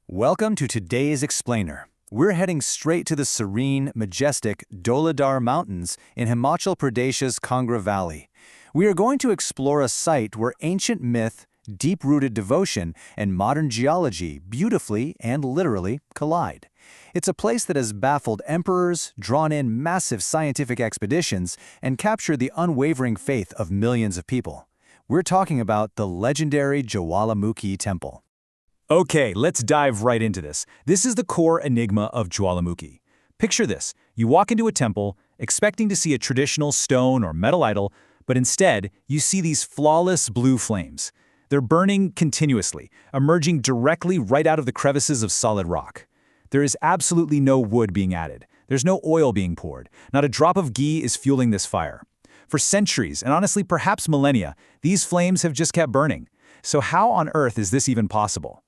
Welcome to today's Explainer. We're heading straight to the serene, majestic Dholadhar Mountains in Himachal Pradesh's Kangra Valley. We are going to explore a site where ancient myth, deep-rooted devotion, and modern geology beautifully and literally collide. It's a place that has baffled emperors, drawn in massive scientific expeditions, and captured the unwavering faith of millions of people. We're talking about the legendary Jwalamukhi Temple. Okay, let's dive right into this. This is the core enigma of Jwalamukhi. Picture this. You walk into a temple, expecting to see a traditional stone or metal idol, but instead, you see these flawless blue flames. They're burning continuously, emerging directly right out of the crevices of solid rock. There is absolutely no wood being added. There's no oil being poured. Not a drop of ghee is fueling this fire. For centuries, and honestly perhaps millennia, these flames have just kept burning. So how on earth is this even possible?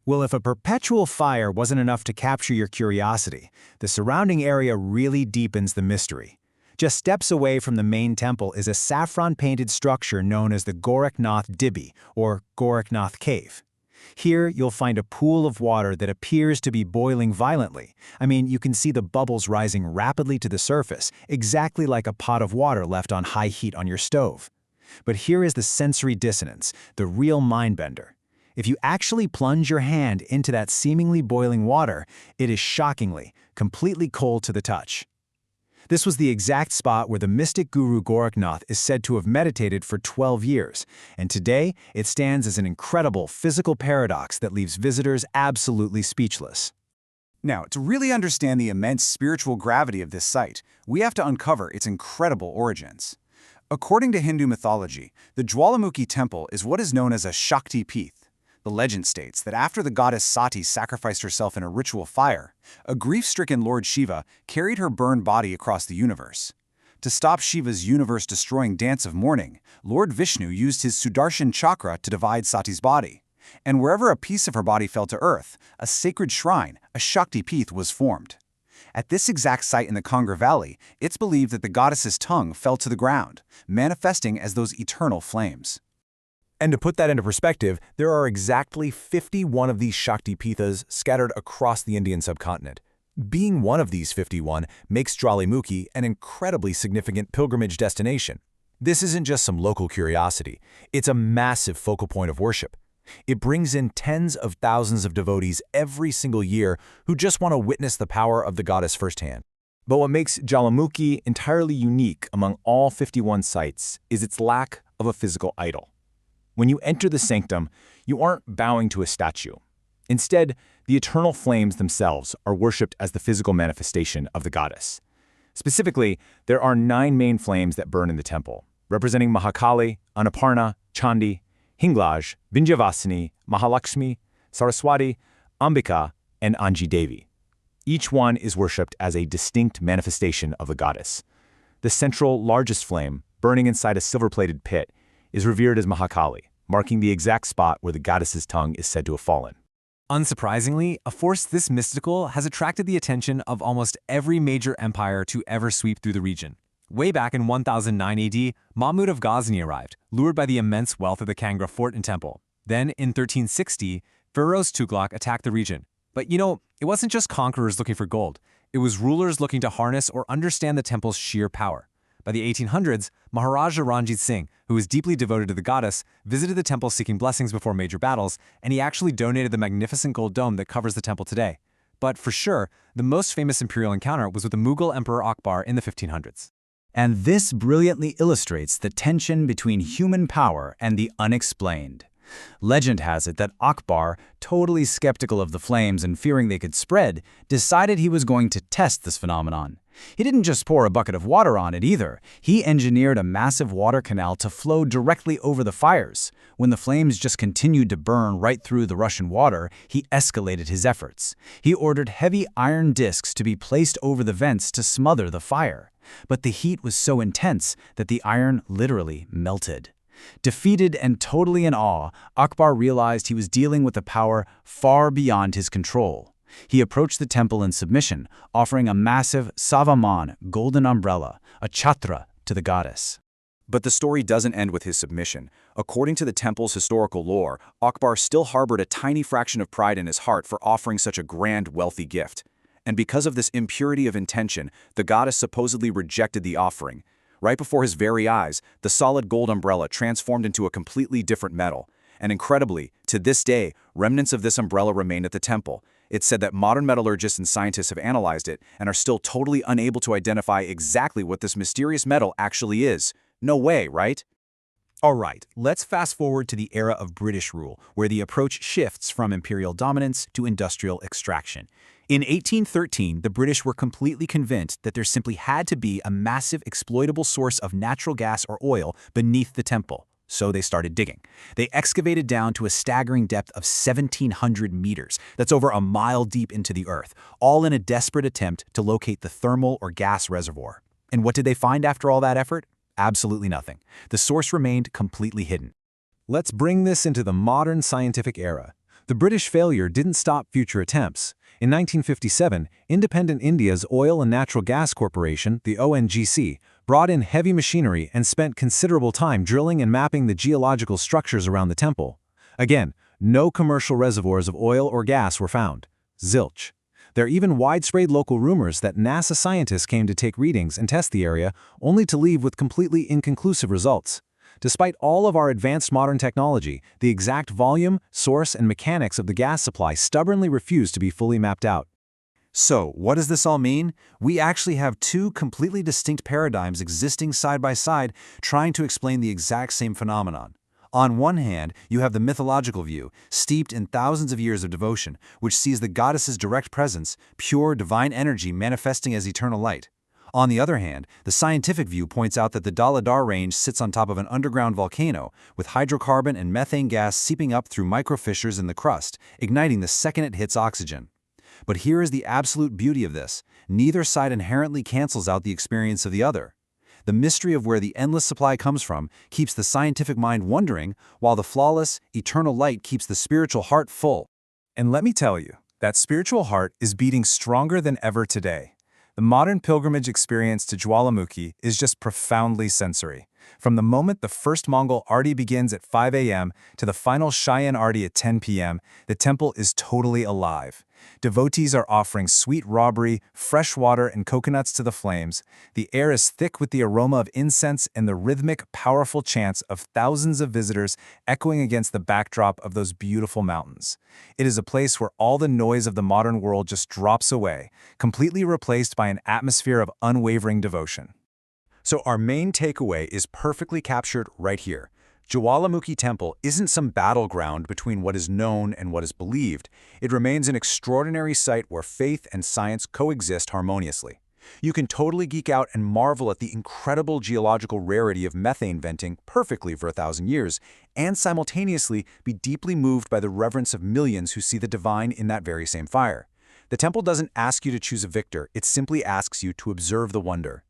Well, if a perpetual fire wasn't enough to capture your curiosity, the surrounding area really deepens the mystery. Just steps away from the main temple is a saffron-painted structure known as the Gorakhnath Dibbi, or Gorakhnath Cave. Here, you'll find a pool of water that appears to be boiling violently. I mean, you can see the bubbles rising rapidly to the surface, exactly like a pot of water left on high heat on your stove. But here is the sensory dissonance, the real mind-bender. If you actually plunge your hand into that seemingly boiling water, it is shockingly, completely cold to the touch. This was the exact spot where the mystic guru Gorakhnath is said to have meditated for 12 years, and today it stands as an incredible physical paradox that leaves visitors absolutely speechless. Now, to really understand the immense spiritual gravity of this site, we have to uncover its incredible origins. According to Hindu mythology, the Jwalamukhi temple is what is known as a Shakti Peeth. The legend states that after the goddess Sati sacrificed herself in a ritual fire, a grief-stricken Lord Shiva carried her burned body across the universe. To stop Shiva's universe-destroying dance of mourning, Lord Vishnu used his Sudarshan chakra to divide Sati's body. And wherever a piece of her body fell to earth, a sacred shrine, a Shakti Peeth, was formed. At this exact site in the Kangra Valley, it's believed that the goddess's tongue fell to the ground, manifesting as those eternal flames. And to put that into perspective, there are exactly 51 of these Shakti Peethas scattered across the Indian subcontinent. Being one of these 51 makes Jwalamukhi an incredibly significant pilgrimage destination. This isn't just some local curiosity, it's a massive focal point of worship. It brings in tens of thousands of devotees every single year who just want to witness the power of the goddess firsthand. But what makes Jwalamukhi entirely unique among all 51 sites is its lack of a physical idol. When you enter the sanctum, you aren't bowing to a statue. Instead, the eternal flames themselves are worshipped as the physical manifestation of the goddess. Specifically, there are 9 main flames that burn in the temple, representing Mahakali, Anaparna, Chandi, Hinglaj, Vinjavasini, Mahalakshmi, Saraswati, Ambika, and Anji Devi. Each one is worshipped as a distinct manifestation of the goddess. The central, largest flame, burning inside a silver-plated pit, is revered as Mahakali, marking the exact spot where the goddess's tongue is said to have fallen. Unsurprisingly, a force this mystical has attracted the attention of almost every major empire to ever sweep through the region. Way back in 1009 AD, Mahmud of Ghazni arrived, lured by the immense wealth of the Kangra fort and temple. Then, in 1360, Pharaoh Tughlaq attacked the region. But it wasn't just conquerors looking for gold. It was rulers looking to harness or understand the temple's sheer power. By the 1800s, Maharaja Ranjit Singh, who was deeply devoted to the goddess, visited the temple seeking blessings before major battles, and he actually donated the magnificent gold dome that covers the temple today. But for sure, the most famous imperial encounter was with the Mughal Emperor Akbar in the 1500s. And this brilliantly illustrates the tension between human power and the unexplained. Legend has it that Akbar, totally skeptical of the flames and fearing they could spread, decided he was going to test this phenomenon. He didn't just pour a bucket of water on it either. He engineered a massive water canal to flow directly over the fires. When the flames just continued to burn right through the Russian water, he escalated his efforts. He ordered heavy iron discs to be placed over the vents to smother the fire. But the heat was so intense that the iron literally melted. Defeated and totally in awe, Akbar realized he was dealing with a power far beyond his control. He approached the temple in submission, offering a massive savaman golden umbrella, a chhatra, to the goddess. But the story doesn't end with his submission. According to the temple's historical lore, Akbar still harbored a tiny fraction of pride in his heart for offering such a grand, wealthy gift. And because of this impurity of intention, the goddess supposedly rejected the offering. Right before his very eyes, the solid gold umbrella transformed into a completely different metal. And incredibly, to this day, remnants of this umbrella remain at the temple. It's said that modern metallurgists and scientists have analyzed it and are still totally unable to identify exactly what this mysterious metal actually is. No way, right? All right, let's fast forward to the era of British rule, where the approach shifts from imperial dominance to industrial extraction. In 1813, the British were completely convinced that there simply had to be a massive exploitable source of natural gas or oil beneath the temple. So they started digging. They excavated down to a staggering depth of 1,700 meters. That's over a mile deep into the earth, all in a desperate attempt to locate the thermal or gas reservoir. And what did they find after all that effort? Absolutely nothing. The source remained completely hidden. Let's bring this into the modern scientific era. The British failure didn't stop future attempts. In 1957, independent India's Oil and Natural Gas Corporation, the ONGC, brought in heavy machinery and spent considerable time drilling and mapping the geological structures around the temple. Again, no commercial reservoirs of oil or gas were found. Zilch. There are even widespread local rumors that NASA scientists came to take readings and test the area, only to leave with completely inconclusive results. Despite all of our advanced modern technology, the exact volume, source, and mechanics of the gas supply stubbornly refuse to be fully mapped out. So, what does this all mean? We actually have two completely distinct paradigms existing side by side, trying to explain the exact same phenomenon. On one hand, you have the mythological view, steeped in thousands of years of devotion, which sees the goddess's direct presence, pure divine energy manifesting as eternal light. On the other hand, the scientific view points out that the Daladar Range sits on top of an underground volcano, with hydrocarbon and methane gas seeping up through microfissures in the crust, igniting the second it hits oxygen. But here is the absolute beauty of this. Neither side inherently cancels out the experience of the other. The mystery of where the endless supply comes from keeps the scientific mind wondering, while the flawless, eternal light keeps the spiritual heart full. And let me tell you, that spiritual heart is beating stronger than ever today. The modern pilgrimage experience to Jwalamukhi is just profoundly sensory. From the moment the first Mongol Arti begins at 5 a.m. to the final Cheyenne Arti at 10 p.m., the temple is totally alive. Devotees are offering sweet robbery, fresh water, and coconuts to the flames. The air is thick with the aroma of incense and the rhythmic, powerful chants of thousands of visitors echoing against the backdrop of those beautiful mountains. It is a place where all the noise of the modern world just drops away, completely replaced by an atmosphere of unwavering devotion. So our main takeaway is perfectly captured right here. Jwalamukhi Temple isn't some battleground between what is known and what is believed. It remains an extraordinary site where faith and science coexist harmoniously. You can totally geek out and marvel at the incredible geological rarity of methane venting perfectly for 1,000 years, and simultaneously be deeply moved by the reverence of millions who see the divine in that very same fire. The temple doesn't ask you to choose a victor, it simply asks you to observe the wonder.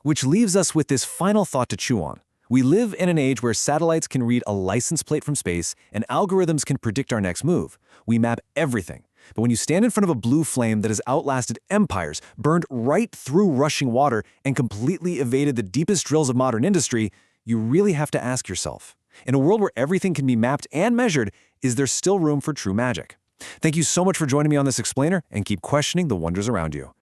Which leaves us with this final thought to chew on. We live in an age where satellites can read a license plate from space and algorithms can predict our next move. We map everything. But when you stand in front of a blue flame that has outlasted empires, burned right through rushing water, and completely evaded the deepest drills of modern industry, you really have to ask yourself, in a world where everything can be mapped and measured, is there still room for true magic? Thank you so much for joining me on this explainer, and keep questioning the wonders around you.